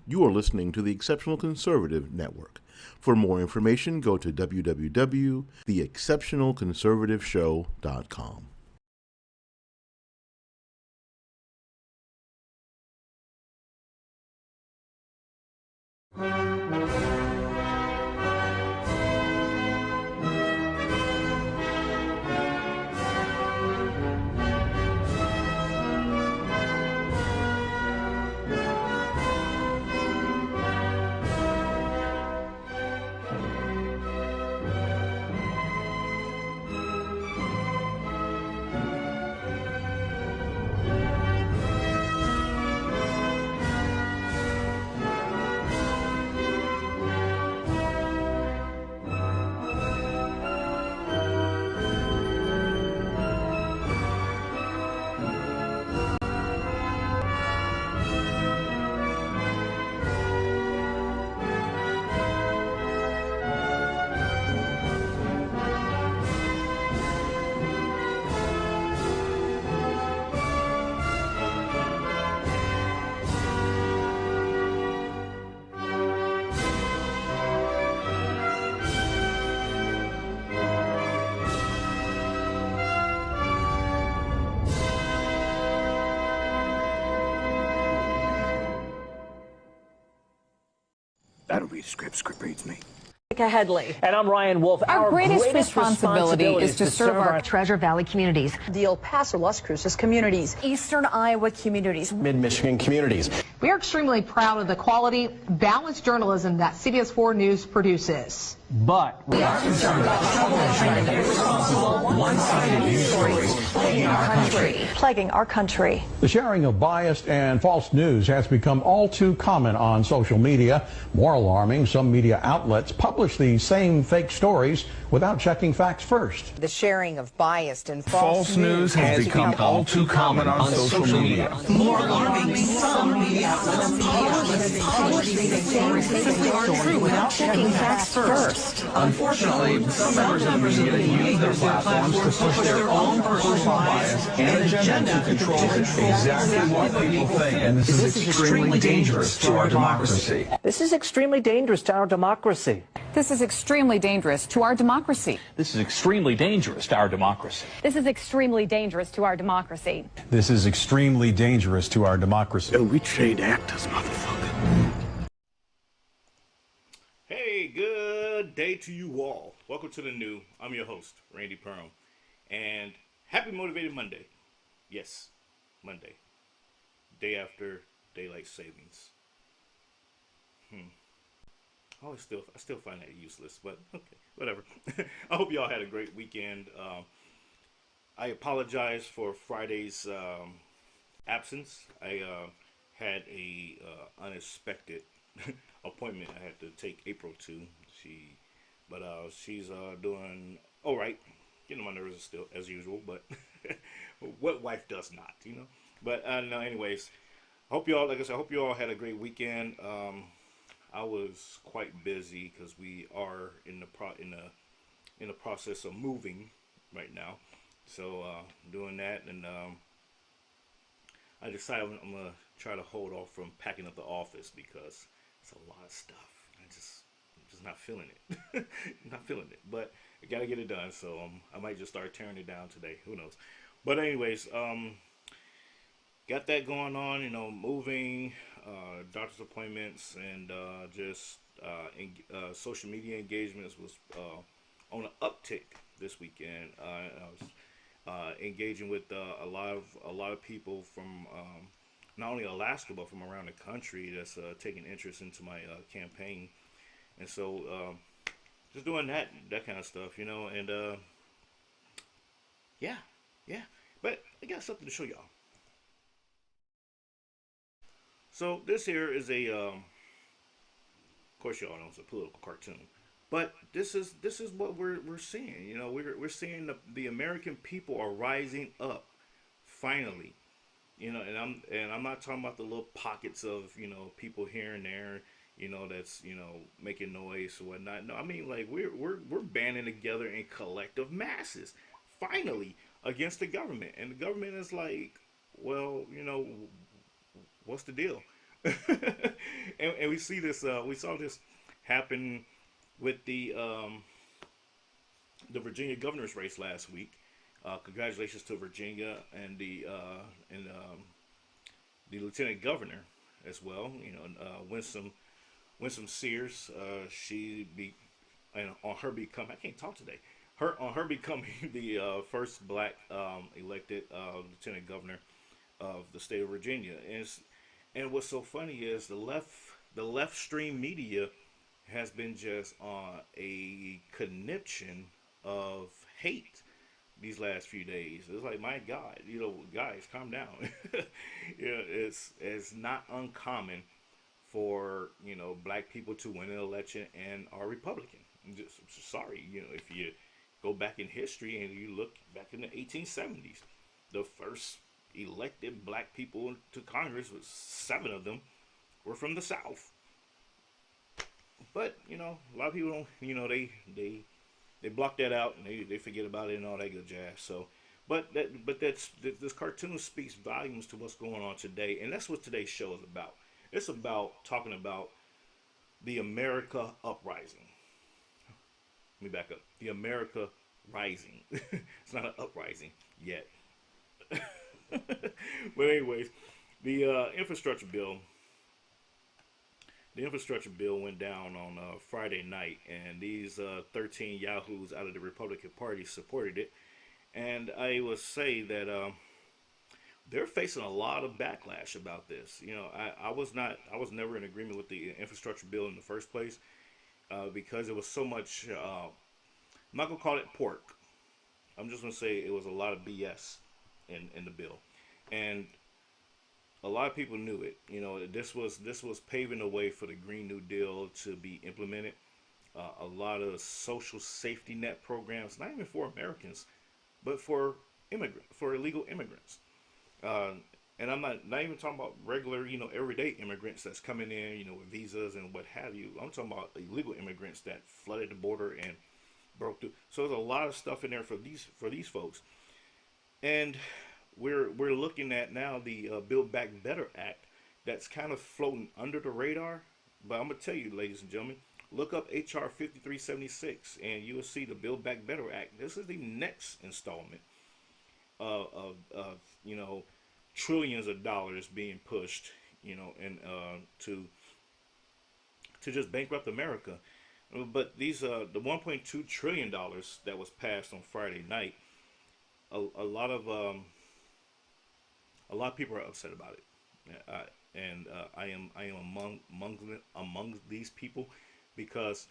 You are listening to the Exceptional Conservative Network. For more information, go to www.theexceptionalconservativeshow.com. That'll be script. Script reads me. Headley. And I'm Ryan Wolf. Our greatest responsibility is to serve our Treasure Valley communities, the El Paso, Las Cruces communities, Eastern Iowa communities, Mid-Michigan communities. We are extremely proud of the quality, balanced journalism that CBS 4 News produces. But we are concerned about the trouble irresponsible, one-sided news stories plaguing our country. The sharing of biased and false news has become all too common on social media. More alarming, some media outlets publish these same fake stories without checking facts first. The sharing of biased and false news has become all too common on social media. more alarming, some media outlets publish these stories simply aren't true without checking facts first. Unfortunately, some members of the media use their platforms to push their own personal bias and agenda to control exactly what people think. And this is extremely dangerous to our democracy. This is extremely dangerous to our democracy. This is extremely dangerous to our democracy. This is extremely dangerous to our democracy. This is extremely dangerous to our democracy. This is extremely dangerous to our democracy. Yo, we trade actors, motherfucker. Hey, good day to you all. Welcome to the new. I'm your host, Randy Perham. And happy Motivated Monday. Yes, Monday. Day after daylight savings. I still find that useless, but okay, whatever. I hope y'all had a great weekend. I apologize for Friday's absence. I had a unexpected appointment I had to take April to. She's doing all right. Getting on my nerves still as usual, but what wife does not, you know? But no, anyways, hope you all, like I said, hope you all had a great weekend. I was quite busy because we are in the process of moving right now. So doing that, and I decided I'm gonna try to hold off from packing up the office because it's a lot of stuff. I'm just not feeling it. Not feeling it, but I gotta get it done. So I might just start tearing it down today. Who knows? But anyways, got that going on. You know, moving, doctor's appointments, and social media engagements was on an uptick this weekend. I was engaging with a lot of people from not only Alaska but from around the country that's taking interest into my campaign, and so just doing that kind of stuff, you know, and yeah. But I got something to show y'all. So this here is of course y'all know it's a political cartoon, but this is what we're seeing. You know, we're seeing the American people are rising up finally. You know, and I'm not talking about the little pockets of, you know, people here and there, you know, that's, you know, making noise or whatnot. No, I mean, like we're banding together in collective masses finally against the government, and the government is like, well, you know, what's the deal? and we see this. We saw this happen with the Virginia governor's race last week. Congratulations to Virginia and the lieutenant governor as well. You know, Winsome Sears. On her becoming, I can't talk today. On her becoming the first black elected lieutenant governor of the state of Virginia. And what's so funny is the left stream media has been just on a conniption of hate these last few days. It's like, my God, you know, guys, calm down. You know, it's not uncommon for, you know, black people to win an election and are Republican. I'm sorry, you know, if you go back in history and you look back in the 1870s, the first elected black people to Congress, was 7 of them were from the South. But, you know, a lot of people don't, you know, they block that out and they forget about it and all that good jazz. So, but this cartoon speaks volumes to what's going on today, and that's what today's show is about. It's about talking about the America uprising. Let me back up. The America rising. It's not an uprising yet. But anyways, the infrastructure bill. The infrastructure bill went down on Friday night, and these 13 yahoos out of the Republican Party supported it. And I will say that they're facing a lot of backlash about this. You know, I was never in agreement with the infrastructure bill in the first place because it was so much. I'm not gonna call it pork. I'm just gonna say it was a lot of BS in the bill, and a lot of people knew it. You know, this was paving the way for the Green New Deal to be implemented. A lot of social safety net programs, not even for Americans, but for illegal immigrants. And I'm not even talking about regular, you know, everyday immigrants that's coming in, you know, with visas and what have you. I'm talking about illegal immigrants that flooded the border and broke through. So there's a lot of stuff in there for these folks. And we're looking at now the Build Back Better Act that's kind of floating under the radar. But I'm going to tell you, ladies and gentlemen, look up HR 5376 and you will see the Build Back Better Act. This is the next installment of you know, trillions of dollars being pushed, you know, and to just bankrupt America. But these the $1.2 trillion that was passed on Friday night, a lot of people are upset about it, and I am among these people, because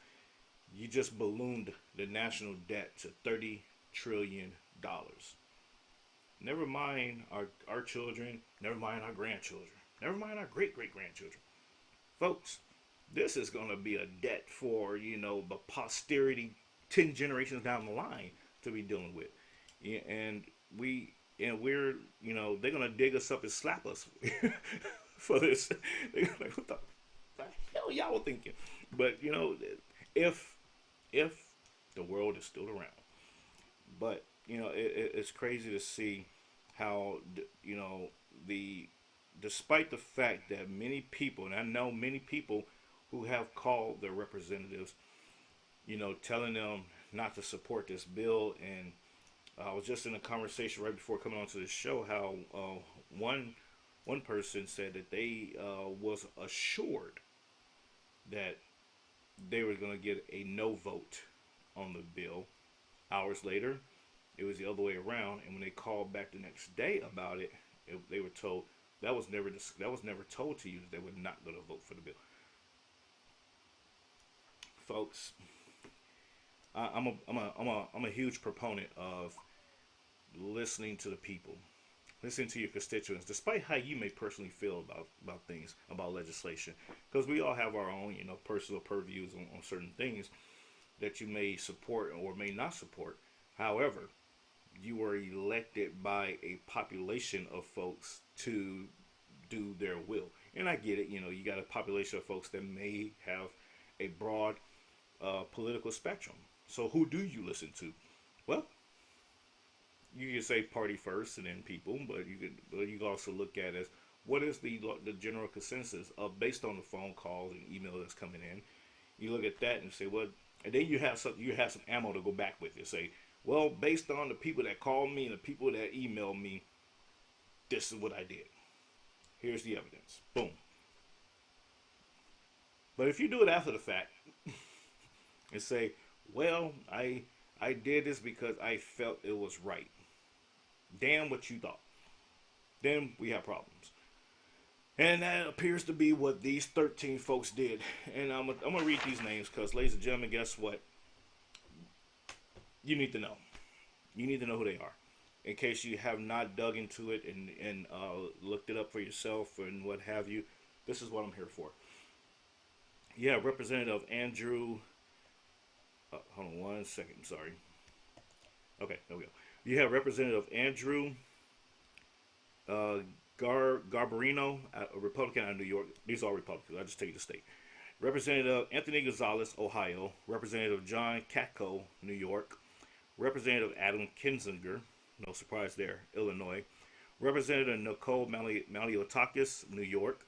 you just ballooned the national debt to $30 trillion. Never mind our children, never mind our grandchildren, never mind our great-great-grandchildren. Folks, this is going to be a debt for, you know, the posterity 10 generations down the line to be dealing with. And we're, you know, they're going to dig us up and slap us for this. They're gonna, like, what the hell y'all thinking? But, you know, if the world is still around. But, you know, it's crazy to see how, you know, despite the fact that many people, and I know many people who have called their representatives, you know, telling them not to support this bill. And I was just in a conversation right before coming onto the show how one person said that they was assured that they were going to get a no vote on the bill. Hours later, it was the other way around, and when they called back the next day about it, they were told that was never told to you that they were not going to vote for the bill. Folks, I'm a huge proponent of listening to the people, listening to your constituents, despite how you may personally feel about things, about legislation, because we all have our own, you know, personal purviews on certain things that you may support or may not support. However, you were elected by a population of folks to do their will. And I get it, you know, you got a population of folks that may have a broad political spectrum. So who do you listen to? Well, you can say party first and then people, but you can also look at it as, what is the general consensus of, based on the phone calls and email that's coming in. You look at that and say, well, and then you have some ammo to go back with. You say, well, based on the people that called me and the people that emailed me, this is what I did. Here's the evidence. Boom. But if you do it after the fact and say, well, I did this because I felt it was right. Damn what you thought. Then we have problems. And that appears to be what these 13 folks did. And I'm going to read these names because, ladies and gentlemen, guess what? You need to know. You need to know who they are. In case you have not dug into it and looked it up for yourself and what have you, this is what I'm here for. Yeah, Representative Andrew. Hold on 1 second. Sorry. Okay, there we go. You have Representative Andrew Garbarino, a Republican out of New York. These are all Republicans. I just take the state. Representative Anthony Gonzalez, Ohio. Representative John Katko, New York. Representative Adam Kinzinger, no surprise there, Illinois. Representative Nicole Maliotakis, New York.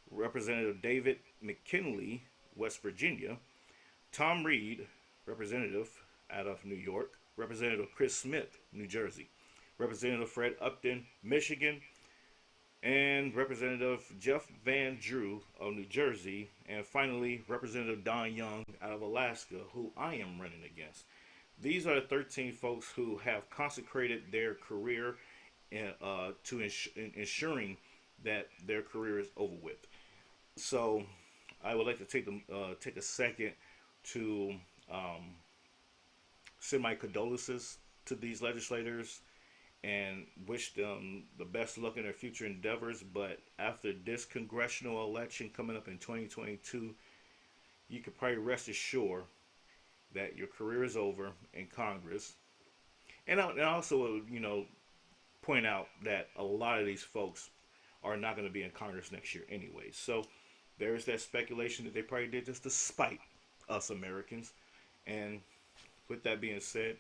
Representative David McKinley, West Virginia. Tom Reed, representative out of New York. Representative Chris Smith, New Jersey. Representative Fred Upton, Michigan. And Representative Jeff Van Drew of New Jersey. And finally, Representative Don Young out of Alaska, who I am running against. These are the 13 folks who have consecrated their career to ensuring that their career is over with. So I would like to take a second to send my condolences to these legislators and wish them the best luck in their future endeavors. But after this congressional election coming up in 2022, you can probably rest assured that your career is over in Congress. And I also, point out that a lot of these folks are not going to be in Congress next year anyway. So there is that speculation that they probably did just to spite us Americans. And with that being said,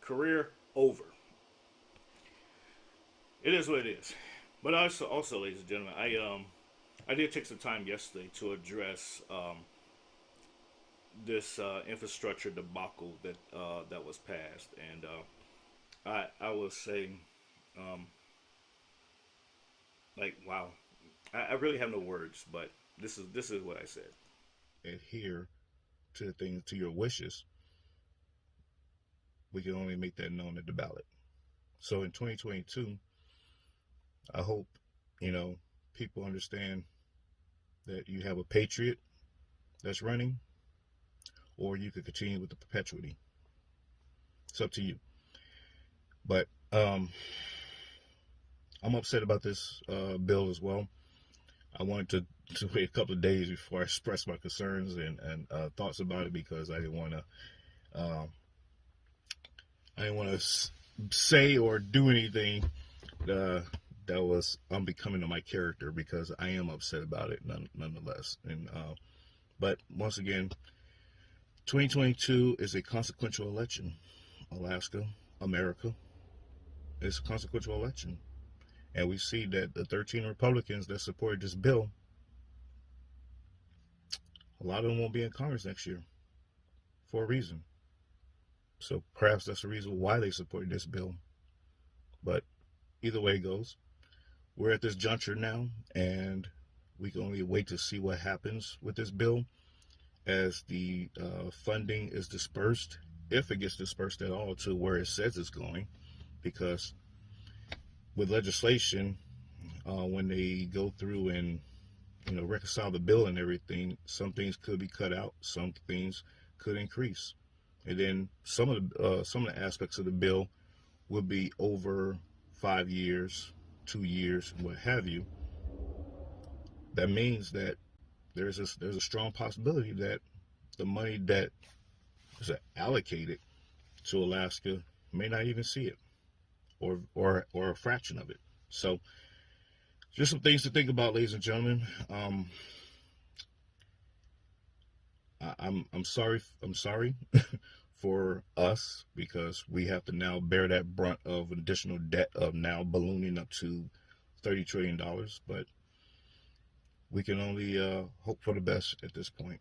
career over. It is what it is. But also, ladies and gentlemen, I did take some time yesterday to address this infrastructure debacle that was passed, and I will say, wow, I really have no words, but this is what I said. Adhere to things, to your wishes. We can only make that known at the ballot. So in 2022, I hope, people understand that you have a patriot that's running, or you could continue with the perpetuity. It's up to you. But I'm upset about this bill as well. I wanted to wait a couple of days before I expressed my concerns and thoughts about it, because I didn't want to say or do anything that was unbecoming of my character, because I am upset about it nonetheless. And but once again, 2022 is a consequential election. Alaska, America, it's a consequential election. And we see that the 13 Republicans that supported this bill, a lot of them won't be in Congress next year. for a reason. So perhaps that's the reason why they supported this bill. But either way it goes, we're at this juncture now, and we can only wait to see what happens with this bill as the funding is dispersed, if it gets dispersed at all, to where it says it's going. Because with legislation, when they go through and reconcile the bill and everything, some things could be cut out, some things could increase, and then some of the aspects of the bill would be over 5 years, 2 years, what have you. That means that there's a strong possibility that the money that is allocated to Alaska may not even see it, or a fraction of it. So just some things to think about, ladies and gentlemen. I'm sorry for us, because we have to now bear that brunt of additional debt of now ballooning up to $30 trillion. But we can only hope for the best at this point.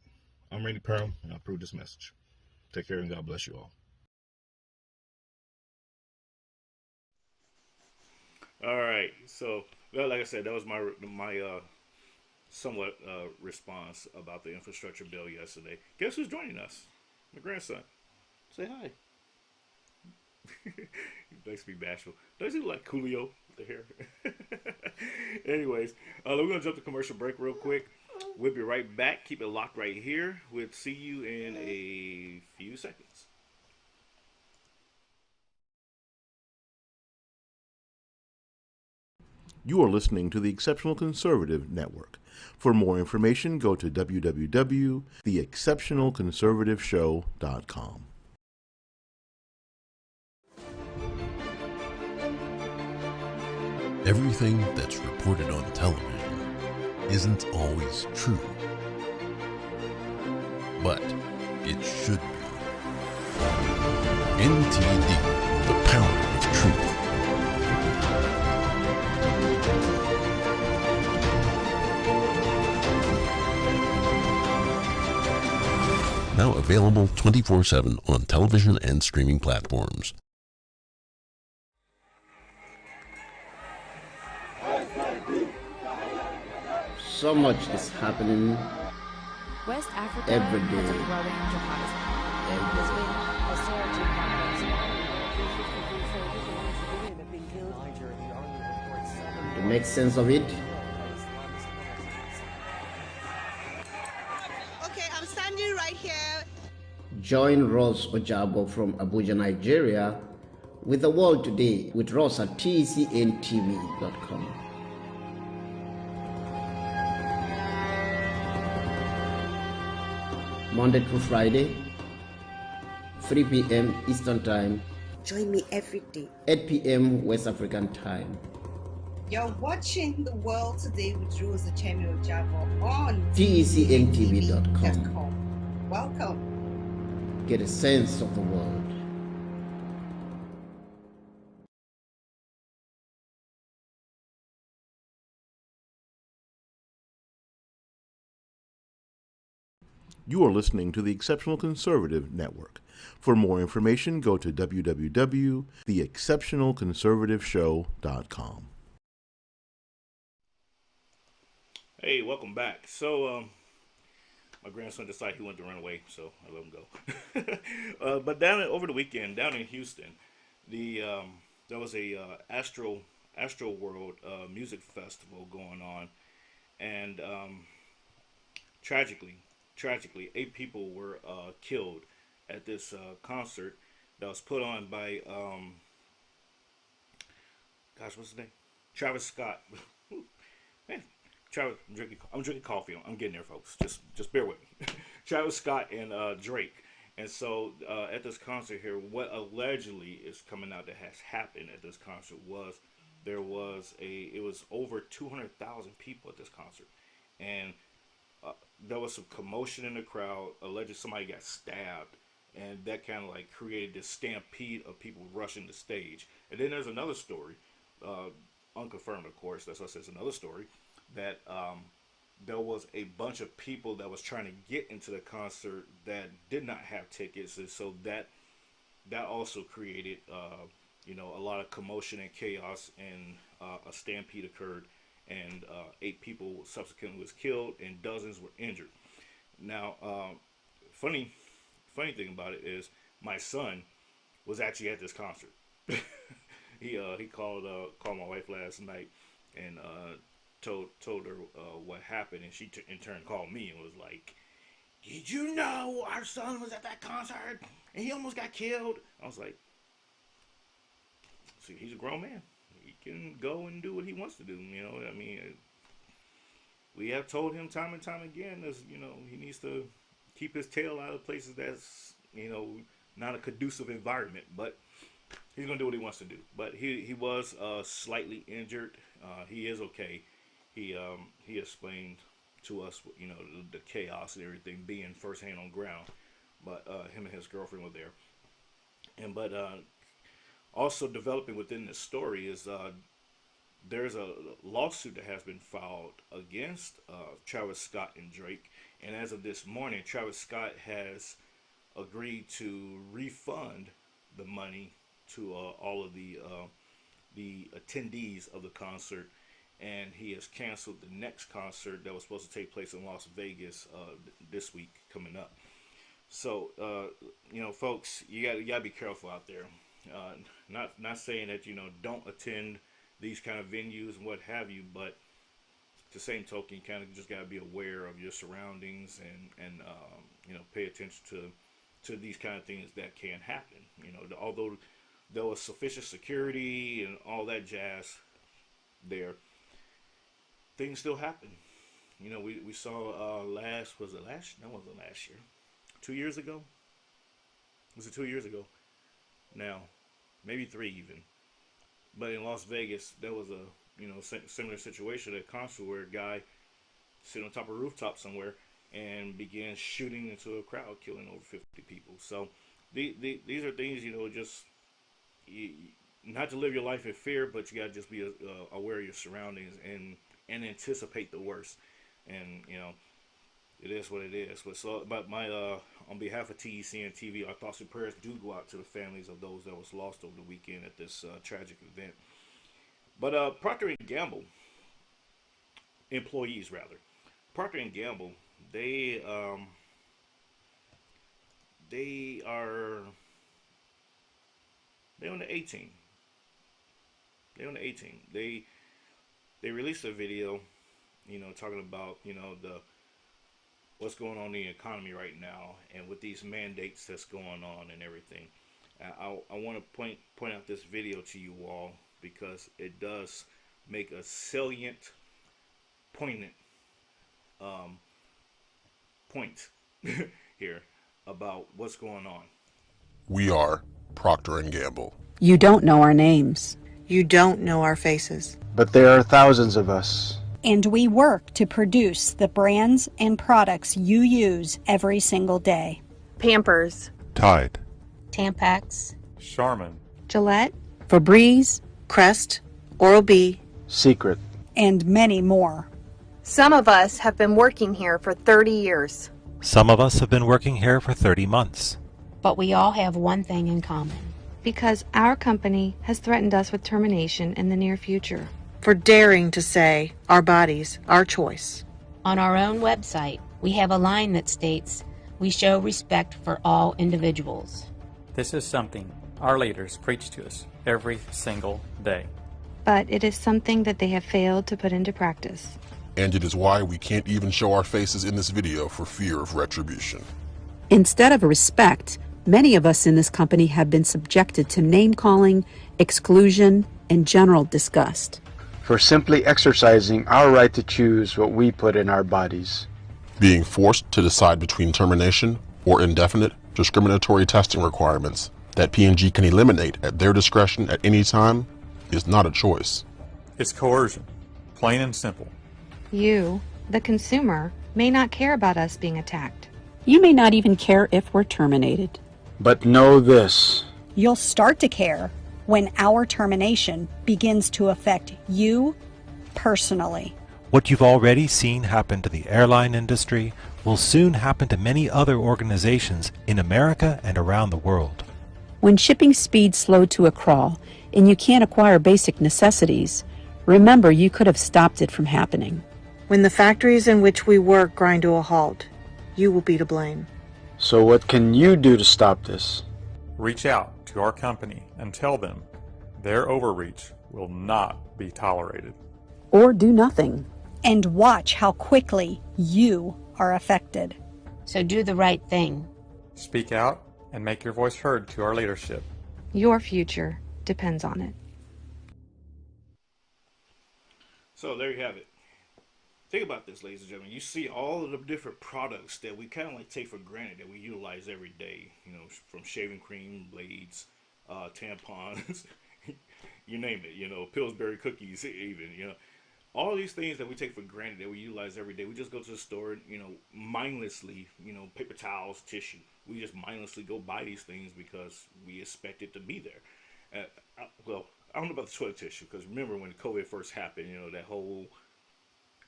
I'm Randy Perham, and I approve this message. Take care, and God bless you all. All right. So, well, like I said, that was my somewhat response about the infrastructure bill yesterday. Guess who's joining us? My grandson. Say hi. He makes me bashful. Does he look like Coolio with the hair? Anyways, we're going to jump to commercial break real quick. We'll be right back. Keep it locked right here. We'll see you in a few seconds. You are listening to the Exceptional Conservative Network. For more information, go to www.theexceptionalconservativeshow.com. Everything that's reported on television isn't always true, but it should be. NTD, the power of truth. Now available 24/7 on television and streaming platforms. So much is happening West Africa every day. has a growing jihadism. To make sense of it, okay, I'm standing right here. Join Rose Ojabo from Abuja, Nigeria, with The World Today with Rose at TECN TV.com. Monday through Friday, 3 p.m. Eastern Time. Join me every day. 8 p.m. West African Time. You're watching The World Today with Rose Ojabo on TECNTV.com. Welcome. Get a sense of the world. You are listening to the Exceptional Conservative Network. For more information, go to www.theexceptionalconservativeshow.com. Hey, welcome back. So, my grandson decided he wanted to run away, so I let him go. But over the weekend, down in Houston, there was a Astro World music festival going on, and tragically, 8 people were killed at this concert that was put on by what's his name? Travis Scott. Man, Travis, I'm drinking coffee. I'm getting there, folks. Just bear with me. Travis Scott and Drake. And so at this concert here, what allegedly is coming out that has happened at this concert was it was over 200,000 people at this concert, and there was some commotion in the crowd. Allegedly somebody got stabbed, and that kind of like created this stampede of people rushing the stage. And then there's another story, unconfirmed of course, that's why I said it's another story, that there was a bunch of people that was trying to get into the concert that did not have tickets, and so that also created a lot of commotion and chaos, and a stampede occurred, and 8 people subsequently was killed and dozens were injured. Now, funny thing about it is my son was actually at this concert. He called my wife last night and told her what happened, and she in turn called me and was like, "Did you know our son was at that concert and he almost got killed?" I was like, "See, he's a grown man. He can go and do what he wants to do. I mean, we have told him time and time again, as he needs to keep his tail out of places that's not a conducive environment, but he's gonna do what he wants to do." But he was slightly injured. He is okay. He explained to us the chaos and everything, being firsthand on ground. But him and his girlfriend were there, but also developing within this story is there's a lawsuit that has been filed against Travis Scott and Drake, and as of this morning, Travis Scott has agreed to refund the money to all of the attendees of the concert, and he has canceled the next concert that was supposed to take place in Las Vegas this week coming up. So folks, you gotta be careful out there. Not saying that don't attend these kind of venues and what have you, but at the same token, you kind of just gotta be aware of your surroundings and pay attention to these kind of things that can happen. Although there was sufficient security and all that jazz there, things still happen. We saw last year? 2 years ago? Was it 2 years ago? Now, maybe 3 even. But in Las Vegas, there was a similar situation at a concert where a guy sitting on top of a rooftop somewhere and began shooting into a crowd, killing over 50 people. So these are things, just not to live your life in fear, but you got to just be aware of your surroundings and anticipate the worst. And it is what it is. But on behalf of TECN TV, our thoughts and prayers do go out to the families of those that was lost over the weekend at this tragic event. But Proctor Gamble employees, Proctor Gamble, they own the A-Team. They own the A-Team. They released a video, talking about what's going on in the economy right now, and with these mandates that's going on and everything. I want to point out this video to you all because it does make a salient, poignant point here about what's going on. We are Proctor & Gamble. You don't know our names. You don't know our faces. But there are thousands of us. And we work to produce the brands and products you use every single day. Pampers, Tide, Tampax, Charmin, Gillette, Febreze, Crest, Oral-B, Secret, and many more. Some of us have been working here for 30 years. Some of us have been working here for 30 months. But we all have one thing in common. Because our company has threatened us with termination in the near future. For daring to say, our bodies, our choice. On our own website, we have a line that states, we show respect for all individuals. This is something our leaders preach to us every single day. But it is something that they have failed to put into practice. And it is why we can't even show our faces in this video for fear of retribution. Instead of respect, many of us in this company have been subjected to name-calling, exclusion, and general disgust. For simply exercising our right to choose what we put in our bodies. Being forced to decide between termination or indefinite discriminatory testing requirements that P&G can eliminate at their discretion at any time is not a choice. It's coercion, plain and simple. You, the consumer, may not care about us being attacked. You may not even care if we're terminated. But know this. You'll start to care when our termination begins to affect you personally. What you've already seen happen to the airline industry will soon happen to many other organizations in America and around the world. When shipping speeds slow to a crawl and you can't acquire basic necessities, remember you could have stopped it from happening. When the factories in which we work grind to a halt, you will be to blame. So what can you do to stop this? Reach out to our company and tell them their overreach will not be tolerated. Or do nothing. And watch how quickly you are affected. So do the right thing. Speak out and make your voice heard to our leadership. Your future depends on it. So there you have it. Think about this, ladies and gentlemen. You see all of the different products that we kind of like take for granted that we utilize every day. You know, from shaving cream, blades, tampons, you name it. You know, Pillsbury cookies, even. You know, all these things that we take for granted that we utilize every day. We just go to the store, you know, mindlessly. You know, paper towels, tissue. We just mindlessly go buy these things because we expect it to be there. Well, I don't know about the toilet tissue, because remember when COVID first happened, you know, that whole,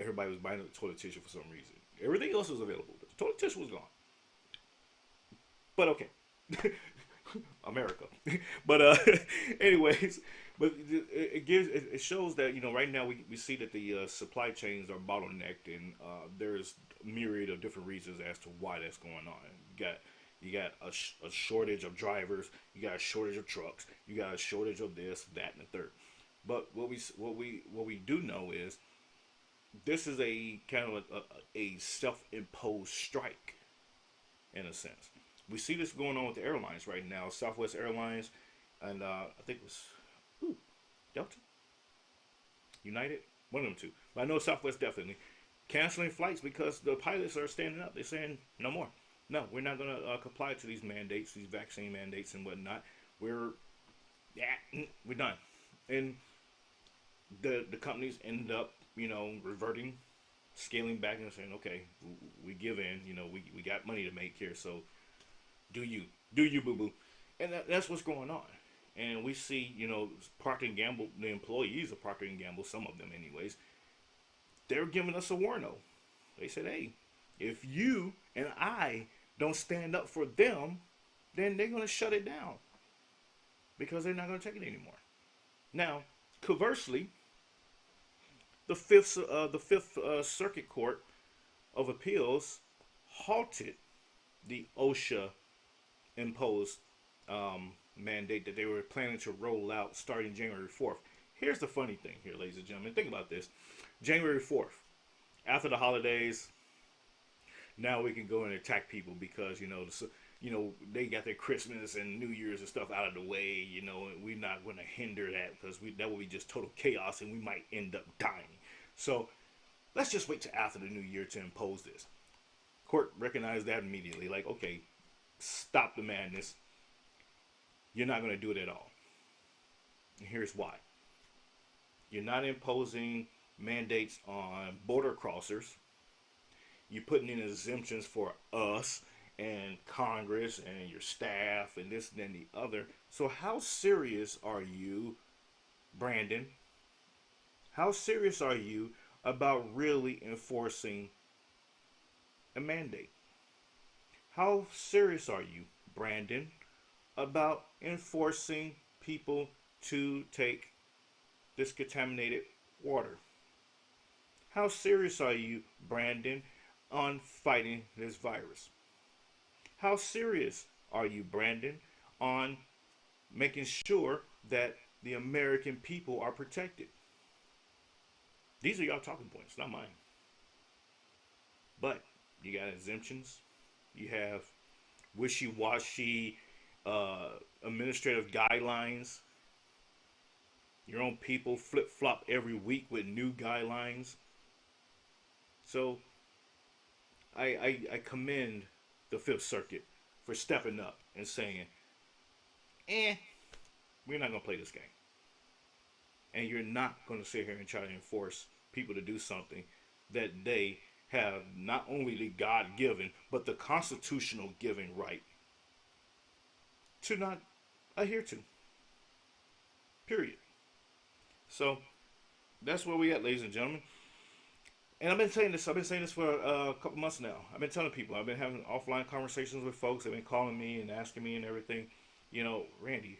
everybody was buying the toilet tissue for some reason. Everything else was available, but the toilet tissue was gone. But okay. America. But anyways, but it shows that, you know, right now we see that the supply chains are bottlenecked, and there's a myriad of different reasons as to why that's going on. You got a shortage of drivers, you got a shortage of trucks, you got a shortage of this, that, and the third. But what we do know is this is a kind of a self-imposed strike, in a sense. We see this going on with the airlines right now. Southwest Airlines, and I think it was Delta, United, one of them two. But I know Southwest definitely canceling flights because the pilots are standing up. They're saying no more. No, we're not going to comply to these mandates, these vaccine mandates and whatnot. We're done. And the companies end up, you know, reverting, scaling back and saying, okay, we give in. You know, we got money to make here, so do you, boo-boo. And that's what's going on. And we see, you know, Proctor Gamble, the employees of Proctor Gamble, some of them anyways, they're giving us a warning. They said, hey, if you and I don't stand up for them, then they're going to shut it down because they're not going to take it anymore. Now, conversely, the Fifth Circuit Court of Appeals halted the OSHA imposed mandate that they were planning to roll out starting January 4th. Here's the funny thing here, ladies and gentlemen. Think about this. January 4th, after the holidays, now we can go and attack people because, you know, they got their Christmas and New Year's and stuff out of the way. You know, and we're not going to hinder that because that would be just total chaos and we might end up dying. So let's just wait till after the New Year to impose this. Court recognized that immediately. Like, okay, stop the madness. You're not going to do it at all. And here's why. You're not imposing mandates on border crossers. You're putting in exemptions for us and Congress and your staff and this and then the other. So how serious are you, Brandon? How serious are you about really enforcing a mandate? How serious are you, Brandon, about enforcing people to take this contaminated water? How serious are you, Brandon, on fighting this virus? How serious are you, Brandon, on making sure that the American people are protected? These are y'all talking points, not mine. But you got exemptions. You have wishy-washy administrative guidelines. Your own people flip-flop every week with new guidelines. So I commend the Fifth Circuit for stepping up and saying, we're not going to play this game. And you're not going to sit here and try to enforce people to do something that they have not only the God-given, but the constitutional given right to not adhere to. Period. So that's where we at, ladies and gentlemen. And I've been saying this for a couple months now. I've been telling people. I've been having offline conversations with folks. They've been calling me and asking me and everything. You know, Randy,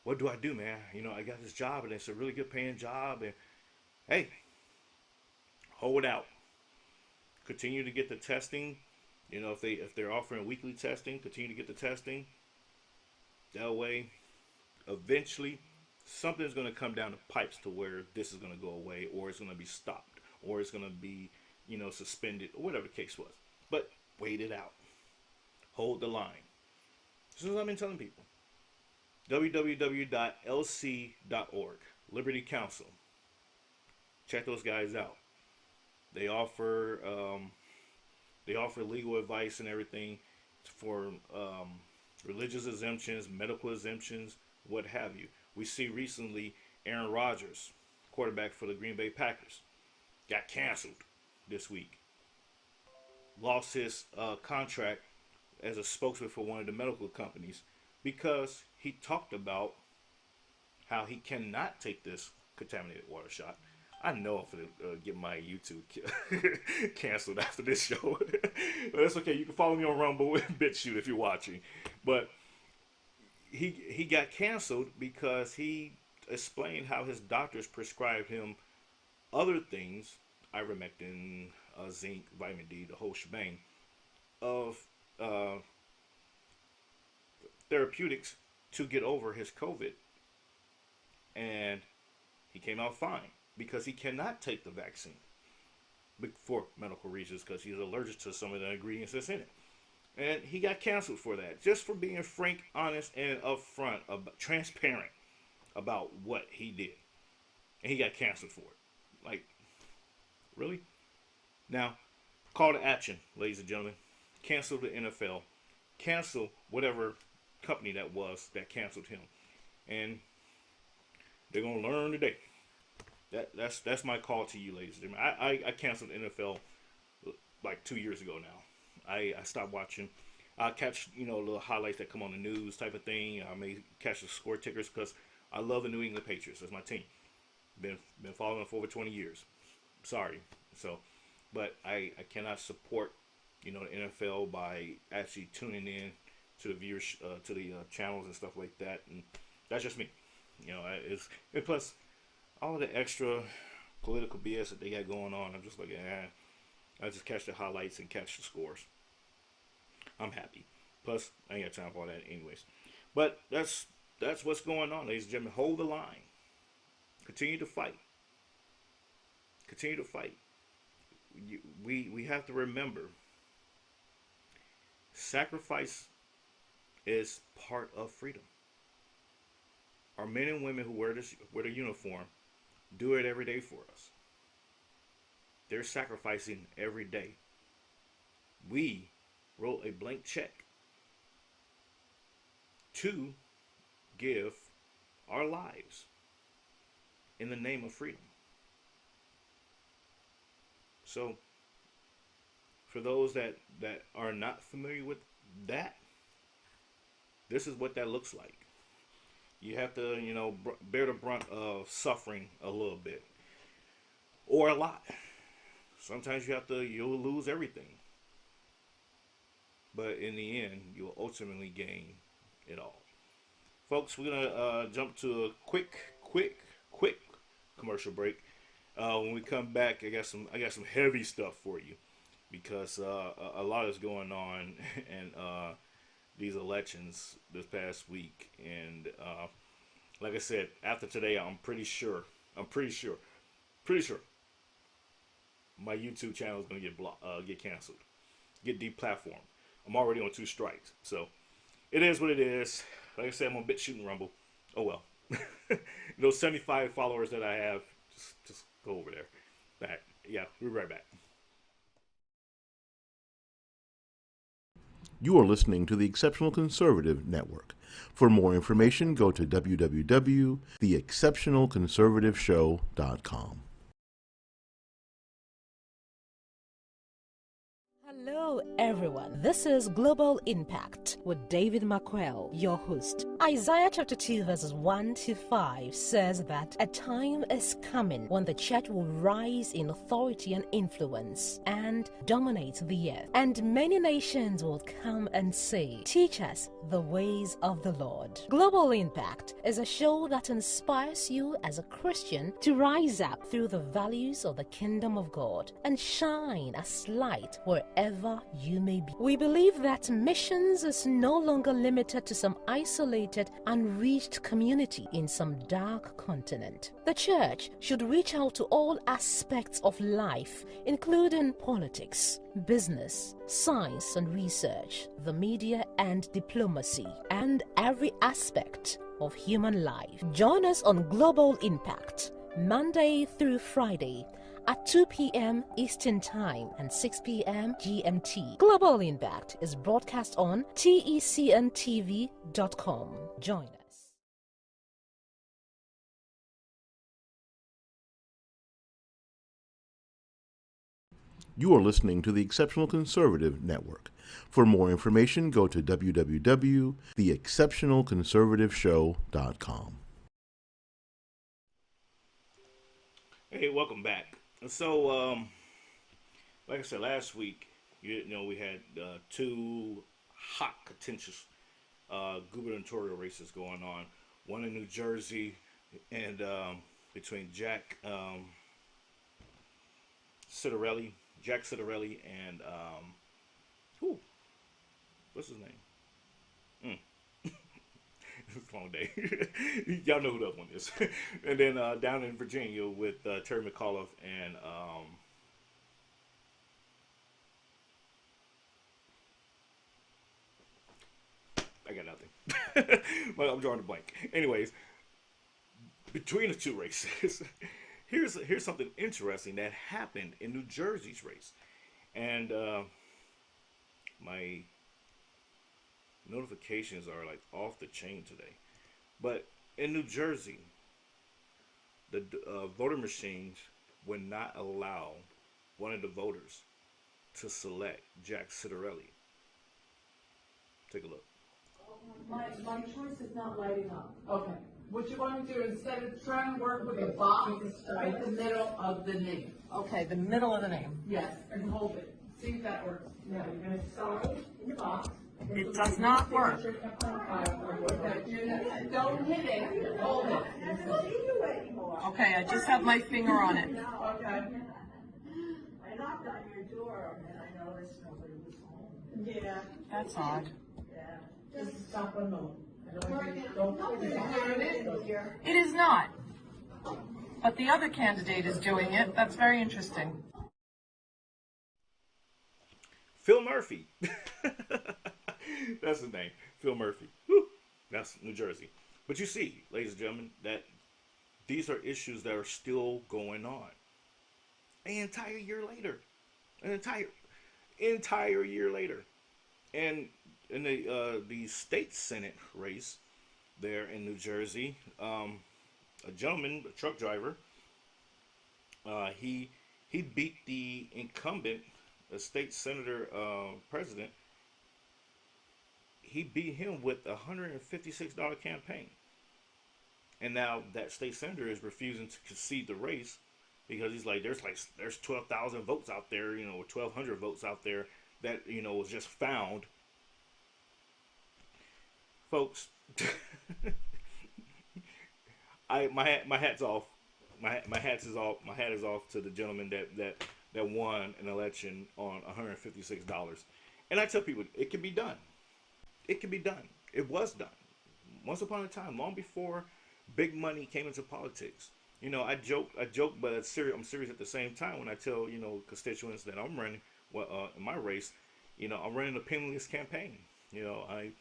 what do I do, man? You know, I got this job and it's a really good paying job. And hey, hold out. Continue to get the testing. You know, if they're offering weekly testing, continue to get the testing. That way, eventually, something's going to come down the pipes to where this is going to go away, or it's going to be stopped, or it's going to be, you know, suspended, or whatever the case was. But wait it out. Hold the line. This is what I've been telling people. www.lc.org, Liberty Council. Check those guys out. They offer legal advice and everything for religious exemptions, medical exemptions, what have you. We see recently Aaron Rodgers, quarterback for the Green Bay Packers, got canceled this week. Lost his contract as a spokesman for one of the medical companies because he talked about how he cannot take this contaminated water shot. I know I'm going to get my YouTube canceled after this show. But that's okay. You can follow me on Rumble and BitChute if you're watching. But he got canceled because he explained how his doctors prescribed him other things, ivermectin, zinc, vitamin D, the whole shebang, of therapeutics to get over his COVID. And he came out fine because he cannot take the vaccine for medical reasons because he's allergic to some of the ingredients that's in it. And he got canceled for that, just for being frank, honest, and upfront, transparent about what he did. And he got canceled for it. Like, really? Now, call to action, ladies and gentlemen. Cancel the NFL. Cancel whatever company that was that canceled him. And they're going to learn today. That's my call to you, ladies and gentlemen. I canceled the NFL like 2 years ago now. I stopped watching. I catch, you know, little highlights that come on the news type of thing. I may catch the score tickers because I love the New England Patriots. That's my team. Been following them for over 20 years. Sorry. So, but I cannot support, you know, the NFL by actually tuning in to the viewers, to the channels and stuff like that. And that's just me. You know, and plus all of the extra political BS that they got going on, I'm just like, I just catch the highlights and catch the scores. I'm happy. Plus, I ain't got time for all that anyways. But that's what's going on, ladies and gentlemen. Hold the line. Continue to fight. Continue to fight. We have to remember, sacrifice is part of freedom. Our men and women who wear the uniform do it every day for us. They're sacrificing every day. We wrote a blank check to give our lives in the name of freedom. So, for those that are not familiar with that, this is what that looks like. You have to, you know, bear the brunt of suffering a little bit, or a lot. Sometimes you'll lose everything. But in the end, you'll ultimately gain it all. Folks, we're going to jump to a quick commercial break. When we come back, I got some heavy stuff for you because a lot is going on and these elections this past week. And like I said, after today, I'm pretty sure my YouTube channel is going to get canceled, get deplatformed. I'm already on 2 strikes. So it is what it is. Like I said, I'm on BitChute and Rumble. Oh well. Those 75 followers that I have, just go over there. Back. Yeah, we'll be right back. You are listening to the Exceptional Conservative Network. For more information, go to www.theexceptionalconservativeshow.com. Hello, everyone. This is Global Impact with David McQuell, your host. Isaiah chapter 2, verses 1 to 5 says that a time is coming when the church will rise in authority and influence and dominate the earth. And many nations will come and say, "Teach us the ways of the Lord." Global Impact is a show that inspires you as a Christian to rise up through the values of the kingdom of God and shine as light wherever you may be. We believe that missions is no longer limited to some isolated, unreached community in some dark continent. The church should reach out to all aspects of life, including politics, business, science and research, the media and diplomacy, and every aspect of human life. Join us on Global Impact, Monday through Friday at 2 p.m. Eastern Time and 6 p.m. GMT. Global Impact is broadcast on TECN TV.com. Join us. You are listening to the Exceptional Conservative Network. For more information, go to www.theexceptionalconservativeshow.com. Hey, welcome back. So, like I said last week, we had two hot, contentious gubernatorial races going on. One in New Jersey, and between Jack Ciattarelli, and what's his name? It's a long day. Y'all know who that one is. And then down in Virginia with Terry McAuliffe and I got nothing. Well, I'm drawing a blank. Anyways, between the two races, here's something interesting that happened in New Jersey's race, and my notifications are like off the chain today. But in New Jersey, the voter machines would not allow one of the voters to select Jack Ciattarelli. Take a look. My choice is not lighting up. Okay. What you want to do, instead of trying to work with a box, right the middle of the name. Okay, the middle of the name. Yes, and hold it. See if that works. Now you're going to start in the box. It does not work. Don't hit it. Hold it. Okay, I just have my finger on it. Okay. I knocked on your door and I noticed nobody was home. Yeah. That's odd. Yeah. Just stop a note. It is not. But the other candidate is doing it. That's very interesting. Phil Murphy. That's his name. Phil Murphy. Whew. That's New Jersey. But you see, ladies and gentlemen, that these are issues that are still going on. An entire year later. An entire year later. And in the state Senate race there in New Jersey, a gentleman, a truck driver, he beat the incumbent, a state senator president. He beat him with a $156 campaign. And now that state senator is refusing to concede the race because he's like, there's 12,000 votes out there, or 1,200 votes out there that, was just found. Folks, my hat's off. My hat is off to the gentleman that won an election on $156. And I tell people, it can be done. It can be done. It was done. Once upon a time, long before big money came into politics. I joke, but I'm serious at the same time when I tell, constituents that I'm running, in my race, I'm running a penaliless campaign. I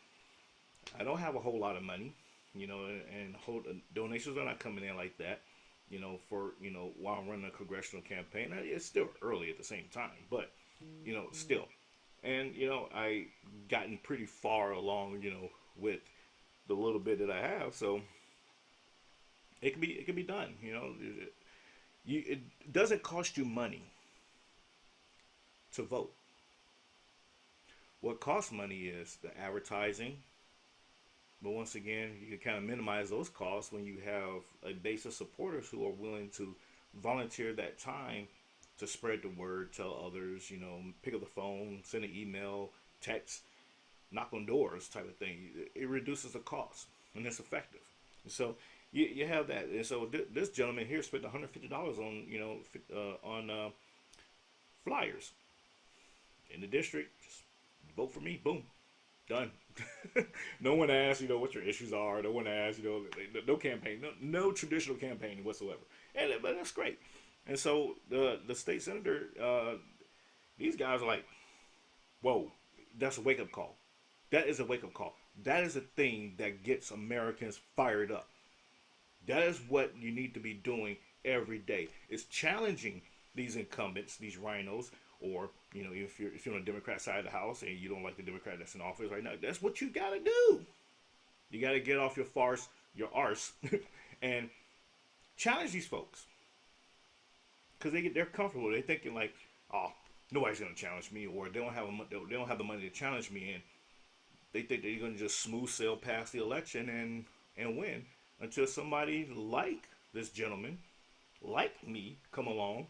don't have a whole lot of money, and donations are not coming in like that, for, while I'm running a congressional campaign. It's still early at the same time, but, still. And, I gotten pretty far along, with the little bit that I have, so it can be done, it doesn't cost you money to vote. What costs money is the advertising. But once again, you can kind of minimize those costs when you have a base of supporters who are willing to volunteer that time to spread the word, tell others, you know, pick up the phone, send an email, text, knock on doors type of thing. It reduces the cost, and it's effective. And so you have that. And so this gentleman here spent $150 on, you know, flyers in the district. Just vote for me. Boom. Done. No one asked, you know, what your issues are. No one asked, you know, no campaign, no traditional campaigning whatsoever. But that's great. And so the state senator, these guys are like, whoa, that's a wake-up call. That is a wake-up call. That is a thing that gets Americans fired up. That is what you need to be doing every day. It's challenging these incumbents, these rhinos, or, you know, if you're on the Democrat side of the house and you don't like the Democrat that's in office right now, that's what you got to do. You got to get off your arse, and challenge these folks. Because they're comfortable. They're thinking like, oh, nobody's going to challenge me, or they don't have the money to challenge me, and they think they're going to just smooth sail past the election and win until somebody like this gentleman, like me, come along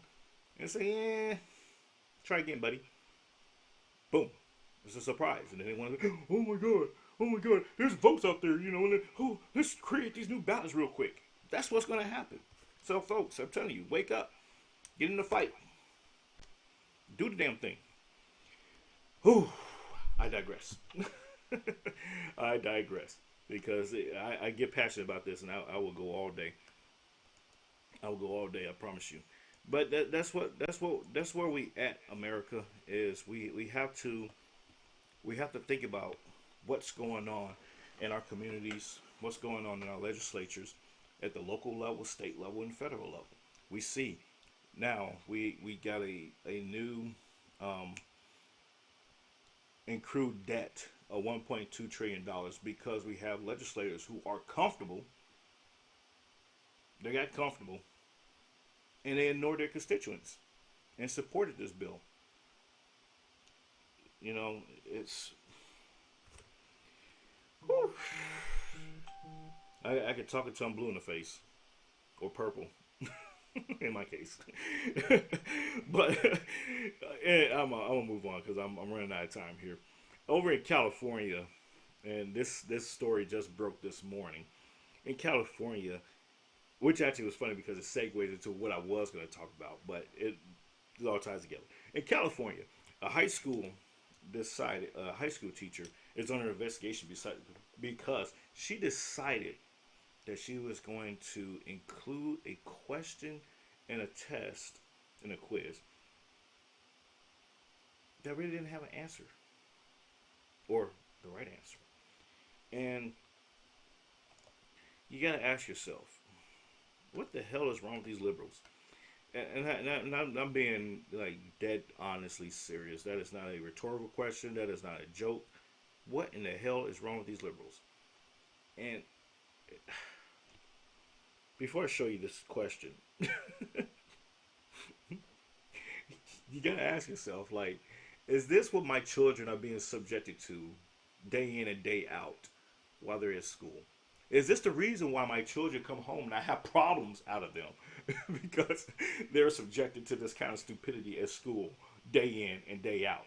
and say, try again, buddy. Boom. It's a surprise. And then they want to go, oh my God, there's votes out there, you know, and let's create these new ballots real quick. That's what's going to happen. So, folks, I'm telling you, wake up. Get in the fight. Do the damn thing. Whew. I digress. I digress. Because I get passionate about this, and I will go all day. I will go all day, I promise you. But that's where we at, America, is we have to think about what's going on in our communities, what's going on in our legislatures, at the local level, state level, and federal level. We see now we got a new accrued debt of $1.2 trillion because we have legislators who are comfortable. They got comfortable, and they ignored their constituents and supported this bill. You know, it's... Whew. I could talk until I'm blue in the face. Or purple. In my case. But I'm going to move on because I'm running out of time here. Over in California, and this story just broke this morning. In California, which actually was funny because it segues into what I was going to talk about, but it all ties together. In California, a high school teacher is under investigation because she decided that she was going to include a question and a test in a quiz that really didn't have an answer or the right answer. And you got to ask yourself, what the hell is wrong with these liberals? And I'm being like dead honestly serious. That is not a rhetorical question. That is not a joke. What in the hell is wrong with these liberals? And before I show you this question, you gotta ask yourself, like, is this what my children are being subjected to day in and day out while they're at school? Is this the reason why my children come home and I have problems out of them? Because they're subjected to this kind of stupidity at school day in and day out.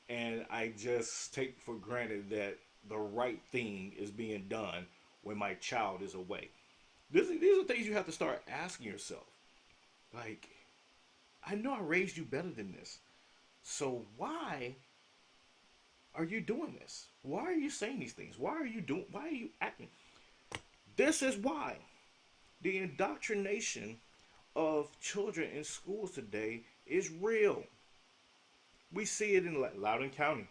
And I just take for granted that the right thing is being done when my child is away. These are things you have to start asking yourself. Like, I know I raised you better than this. So why are you doing this? Why are you saying these things? Why are you acting? This is why. The indoctrination of children in schools today is real. We see it in Loudoun County.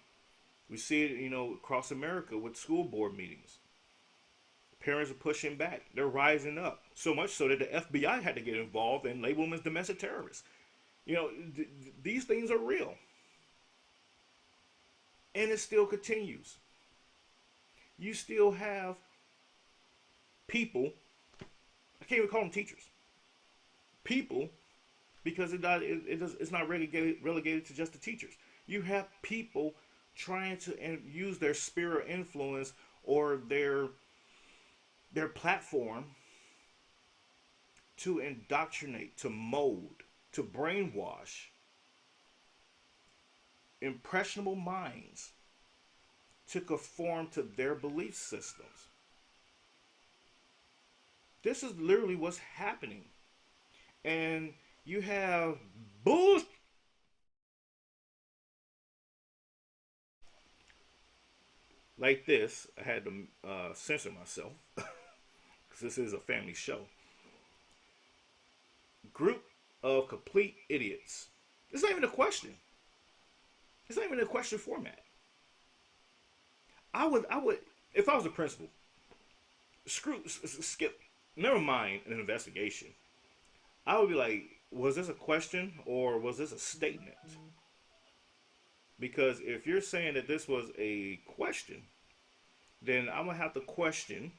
We see it, across America with school board meetings. Parents are pushing back. They're rising up. So much so that the FBI had to get involved and label them as domestic terrorists. These things are real. And it still continues. You still have people, I can't even call them teachers. People, because it's not relegated to just the teachers. You have people trying to use their sphere of influence or their platform to indoctrinate, to mold, to brainwash impressionable minds to conform to their belief systems. This is literally what's happening. And you have bullshit. Like this, I had to censor myself because this is a family show. Group of complete idiots. It's not even a question. It's not even a question format. I would, if I was a principal, skip, never mind an investigation. I would be like, was this a question or was this a statement? Because if you're saying that this was a question, then I'm going to have to question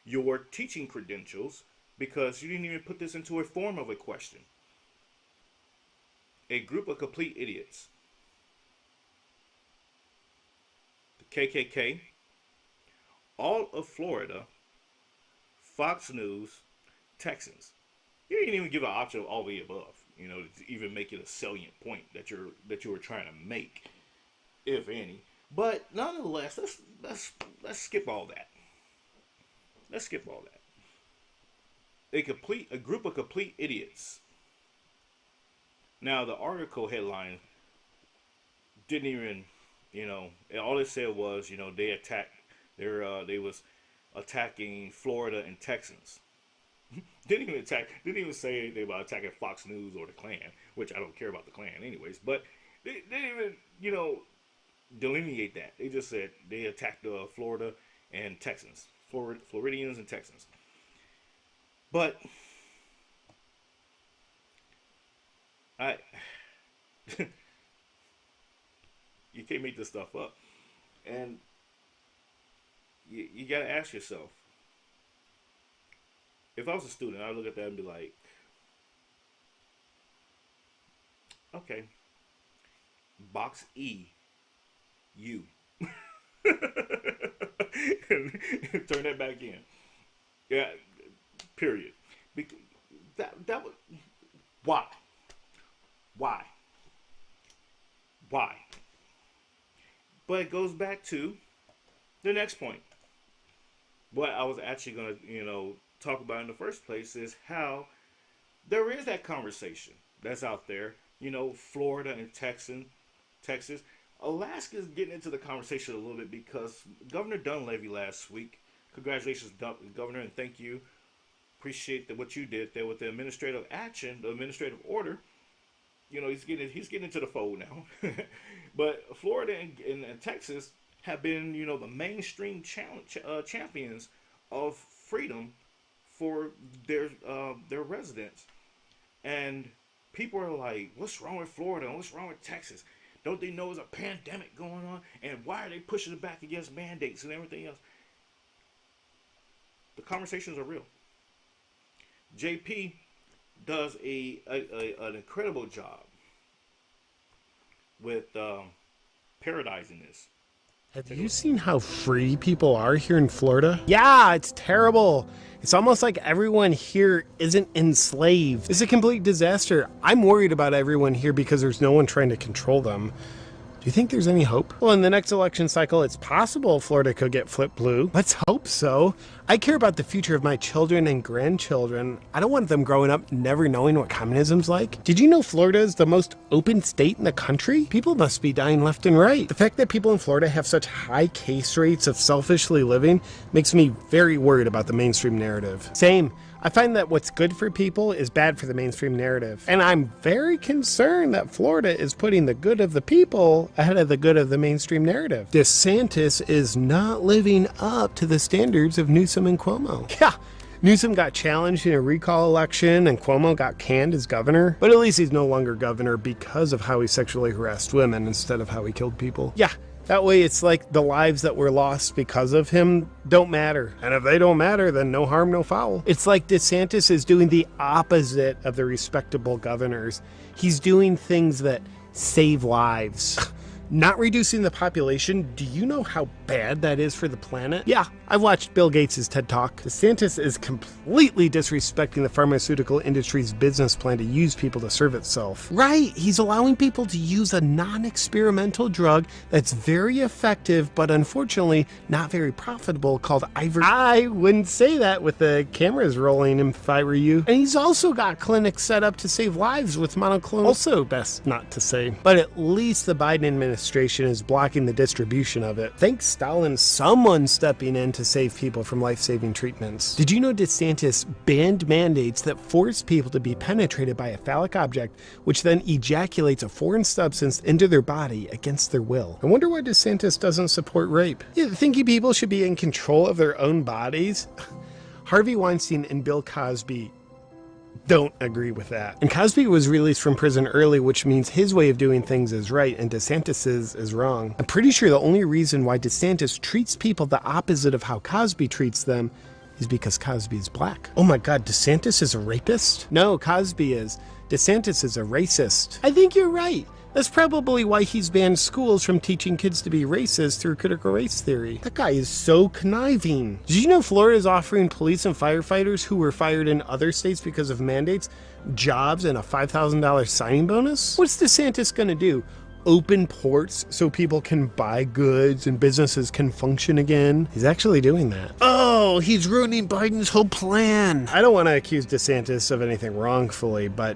your teaching credentials because you didn't even put this into a form of a question. A group of complete idiots. The KKK, all of Florida, Fox News, Texans. You didn't even give an option of all the above, you know, to even make it a salient point that you were trying to make, if any. But nonetheless, let's skip all that. Let's skip all that. A group of complete idiots. Now the article headline didn't even, you know, all it said was, you know, they was attacking Florida and Texans. Didn't even say anything about attacking Fox News or the Klan, which I don't care about the Klan anyways. But they didn't even, you know, delineate that. They just said they attacked Florida and Texans, Floridians and Texans. But you can't make this stuff up, and you got to ask yourself. If I was a student, I'd look at that and be like, okay, box E, U. and turn that back in. Yeah, period. That was, why? But it goes back to the next point. What I was actually going to, you know, talk about in the first place is how there is that conversation that's out there. You know, Florida and Texas. Alaska's getting into the conversation a little bit because Governor Dunleavy last week, congratulations, Governor, and thank you. Appreciate what you did there with the administrative action, the administrative order. You know, he's getting into the fold now. But Florida and Texas have been, you know, the mainstream champions of freedom for their residents. And people are like, what's wrong with Florida and what's wrong with Texas? Don't they know there's a pandemic going on? And why are they pushing it back against mandates and everything else? The conversations are real. JP does an incredible job with paradising this. Have you seen how free people are here in Florida? Yeah, it's terrible. It's almost like everyone here isn't enslaved. It's a complete disaster. I'm worried about everyone here because there's no one trying to control them. Do you think there's any hope? Well, in the next election cycle, it's possible Florida could get flipped blue. Let's hope so. I care about the future of my children and grandchildren. I don't want them growing up never knowing what communism's like. Did you know Florida is the most open state in the country? People must be dying left and right. The fact that people in Florida have such high case rates of selfishly living makes me very worried about the mainstream narrative. Same. I find that what's good for people is bad for the mainstream narrative. And I'm very concerned that Florida is putting the good of the people ahead of the good of the mainstream narrative. DeSantis is not living up to the standards of Newsom and Cuomo. Yeah, Newsom got challenged in a recall election and Cuomo got canned as governor. But at least he's no longer governor because of how he sexually harassed women instead of how he killed people. Yeah. That way it's like the lives that were lost because of him don't matter. And if they don't matter, then no harm, no foul. It's like DeSantis is doing the opposite of the respectable governors. He's doing things that save lives. Not reducing the population, do you know how bad that is for the planet? Yeah, I've watched Bill Gates' TED Talk. DeSantis is completely disrespecting the pharmaceutical industry's business plan to use people to serve itself. Right, he's allowing people to use a non-experimental drug that's very effective, but unfortunately not very profitable, called ivermectin. I wouldn't say that with the cameras rolling if I were you. And he's also got clinics set up to save lives with monoclonal. Also best not to say. But at least the Biden administration is blocking the distribution of it. Thanks Stalin, someone's stepping in to save people from life-saving treatments. Did you know DeSantis banned mandates that force people to be penetrated by a phallic object, which then ejaculates a foreign substance into their body against their will? I wonder why DeSantis doesn't support rape. Yeah, thinking people should be in control of their own bodies? Harvey Weinstein and Bill Cosby don't agree with that. And Cosby was released from prison early, which means his way of doing things is right and DeSantis's is wrong. I'm pretty sure the only reason why DeSantis treats people the opposite of how Cosby treats them is because Cosby is black. Oh my God, DeSantis is a rapist? No, Cosby is. DeSantis is a racist. I think you're right. That's probably why he's banned schools from teaching kids to be racist through critical race theory. That guy is so conniving. Did you know Florida is offering police and firefighters who were fired in other states because of mandates jobs and a $5,000 signing bonus? What's DeSantis gonna do? Open ports so people can buy goods and businesses can function again? He's actually doing that. Oh, he's ruining Biden's whole plan. I don't want to accuse DeSantis of anything wrongfully, but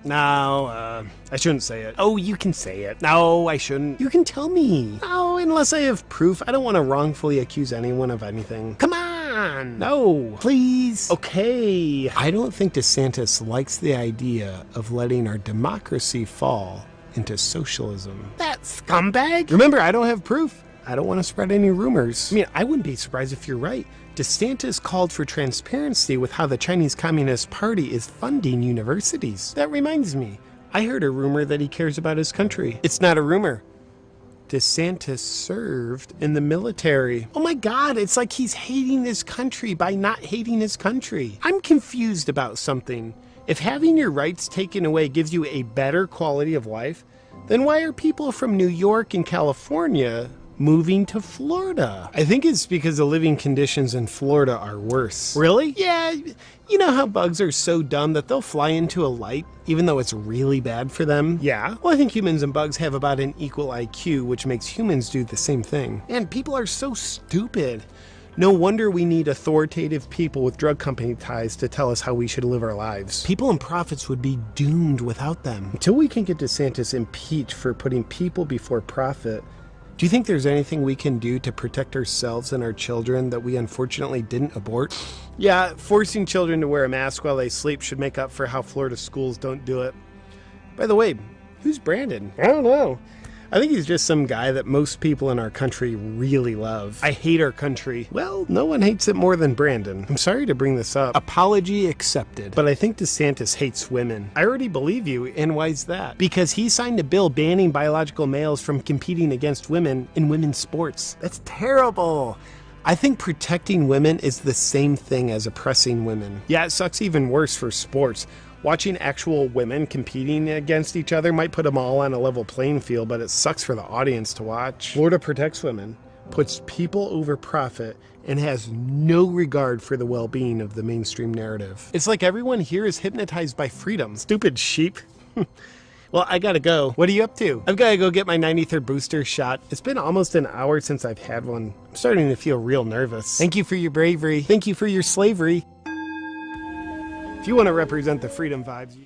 no, I shouldn't say it. Oh, you can say it. No, I shouldn't. You can tell me. No, unless I have proof. I don't want to wrongfully accuse anyone of anything. Come on. No, please. Okay. I don't think DeSantis likes the idea of letting our democracy fall into socialism. That scumbag. Remember, I don't have proof. I don't want to spread any rumors. I mean, I wouldn't be surprised if you're right. DeSantis called for transparency with how the Chinese Communist Party is funding universities. That reminds me, I heard a rumor that he cares about his country. It's not a rumor. DeSantis served in the military. Oh my God, it's like he's hating his country by not hating his country. I'm confused about something. If having your rights taken away gives you a better quality of life, then why are people from New York and California moving to Florida? I think it's because the living conditions in Florida are worse. Really? Yeah, you know how bugs are so dumb that they'll fly into a light even though it's really bad for them? Yeah. Well, I think humans and bugs have about an equal IQ, which makes humans do the same thing. And people are so stupid. No wonder we need authoritative people with drug company ties to tell us how we should live our lives. People and profits would be doomed without them. Until we can get DeSantis impeached for putting people before profit, do you think there's anything we can do to protect ourselves and our children that we unfortunately didn't abort? Yeah, forcing children to wear a mask while they sleep should make up for how Florida schools don't do it. By the way, who's Brandon? I don't know. I think he's just some guy that most people in our country really love. I hate our country. Well, no one hates it more than Brandon. I'm sorry to bring this up. Apology accepted. But I think DeSantis hates women. I already believe you, and why's that? Because he signed a bill banning biological males from competing against women in women's sports. That's terrible. I think protecting women is the same thing as oppressing women. Yeah, it sucks even worse for sports. Watching actual women competing against each other might put them all on a level playing field, but it sucks for the audience to watch. Florida protects women, puts people over profit, and has no regard for the well-being of the mainstream narrative. It's like everyone here is hypnotized by freedom. Stupid sheep. Well, I gotta go. What are you up to? I've gotta go get my 93rd booster shot. It's been almost an hour since I've had one. I'm starting to feel real nervous. Thank you for your bravery. Thank you for your slavery. If you want to represent the freedom vibes.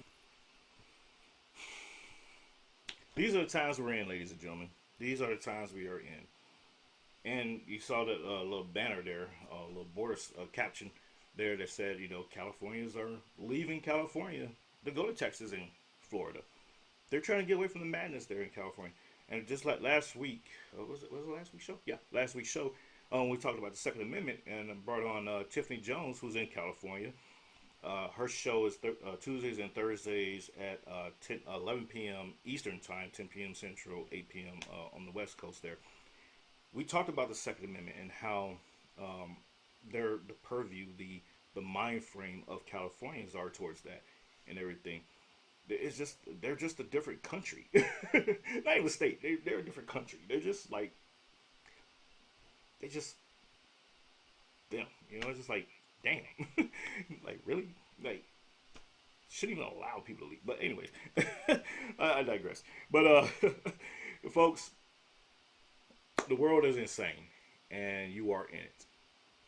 These are the times we're in, ladies and gentlemen. These are the times we are in. And you saw that little banner there, little border caption there that said, you know, Californians are leaving California to go to Texas and Florida. They're trying to get away from the madness there in California. And just like last week, was it last week's show? Yeah, last week's show, we talked about the Second Amendment and brought on Tiffany Jones, who's in California. Her show is Tuesdays and Thursdays at 11 p.m. Eastern Time, 10 p.m. Central, 8 p.m. On the West Coast there. We talked about the Second Amendment and how the purview, the mind frame of Californians are towards that and everything. they're just a different country. Not even a state. They're a different country. They're just like, them. You know, it's just like, damn. Like, really? Like, shouldn't even allow people to leave. But anyways, I digress. But folks, the world is insane, and you are in it.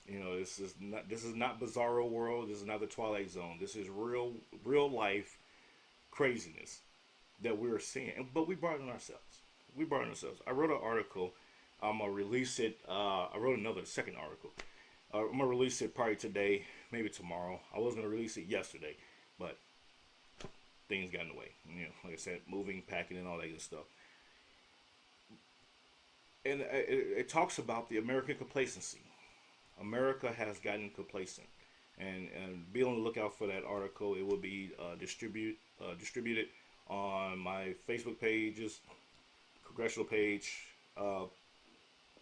You know, this is not Bizarro World. This is not the Twilight Zone. This is real life craziness that we're seeing. But we brought it on ourselves. I wrote an article. I'm gonna release it. I wrote another second article. I'm gonna release it probably today, maybe tomorrow. I was gonna release it yesterday, but things got in the way. You know, like I said, moving, packing, and all that good stuff. And it talks about the American complacency. America has gotten complacent, and be on the lookout for that article. It will be distributed on my Facebook pages, congressional page,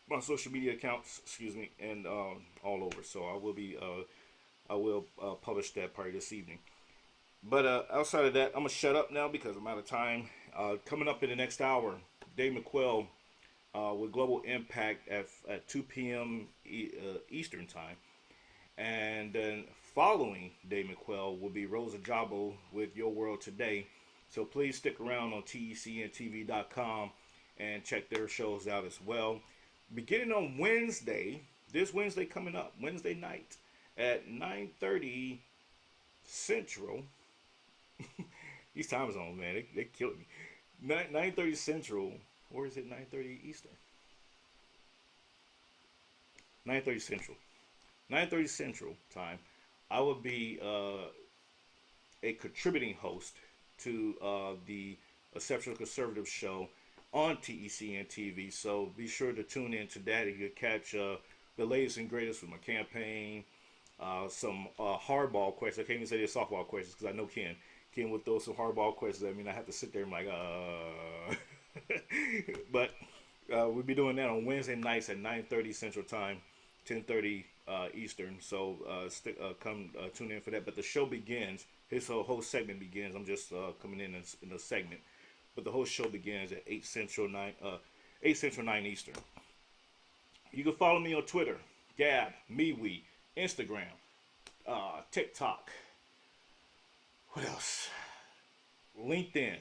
my social media accounts, excuse me, and all over. So I will publish that probably this evening. But outside of that, I'm gonna shut up now because I'm out of time. Coming up in the next hour, Dave McQuell with Global Impact at 2 p.m. Eastern time, and then following Dave McQuell will be Rosa Jabo with Your World Today. So please stick around on TECN TV.com and check their shows out as well. Beginning on Wednesday, this Wednesday coming up, Wednesday night at 9:30 Central. These time zones, man, they killed me. 9:30 Central, or is it 9:30 Eastern? 9:30 Central. 9:30 Central time. I will be a contributing host to the Exceptional Conservative Show on TECN TV. So be sure to tune in to that. You can catch the latest and greatest with my campaign, some hardball questions. I can't even say they're softball questions because I know Ken will throw some hardball questions. I mean, I have to sit there and like, but we'll be doing that on Wednesday nights at 9:30 Central Time, 10:30 Eastern. So come tune in for that. But the show begins. His whole segment begins. I'm just coming in a segment. But the whole show begins at 8 Central, 9 Eastern. You can follow me on Twitter, Gab, MeWe, Instagram, TikTok. What else? LinkedIn.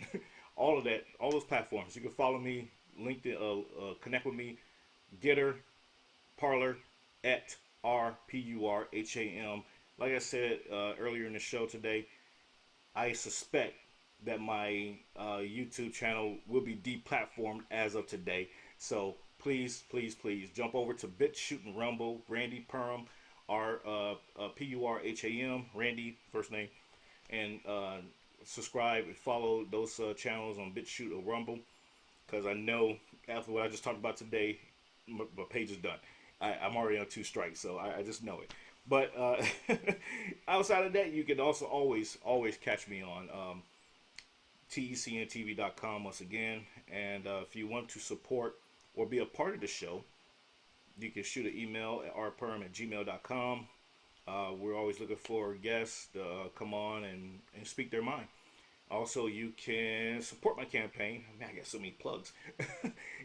All of that, all those platforms. You can follow me, LinkedIn, connect with me, Getter, Parler, at RPURHAM. Like I said earlier in the show today, I suspect that my YouTube channel will be deplatformed as of today. So please, please, please jump over to BitChute and Rumble, Randy Perham, PURHAM, Randy, first name, and subscribe and follow those channels on BitChute or Rumble, because I know after what I just talked about today, my page is done. I'm already on 2 strikes, so I just know it. But outside of that, you can also always catch me on TECNTV.com once again. And if you want to support or be a part of the show, you can shoot an email at rperm@gmail.com. We're always looking for guests to come on and speak their mind. Also, you can support my campaign. Man, I got so many plugs.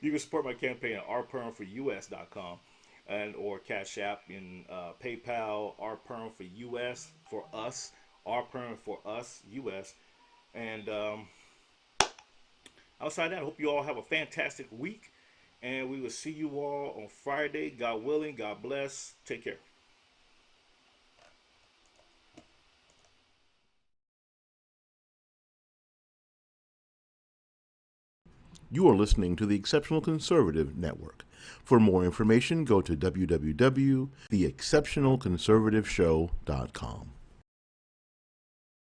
You can support my campaign at rpermforus.com and or Cashapp and PayPal, rperm for US for us, rperm for us US. And outside that, I hope you all have a fantastic week, and we will see you all on Friday, God willing. God bless. Take care. You are listening to the Exceptional Conservative Network. For more information, go to www.theexceptionalconservativeshow.com.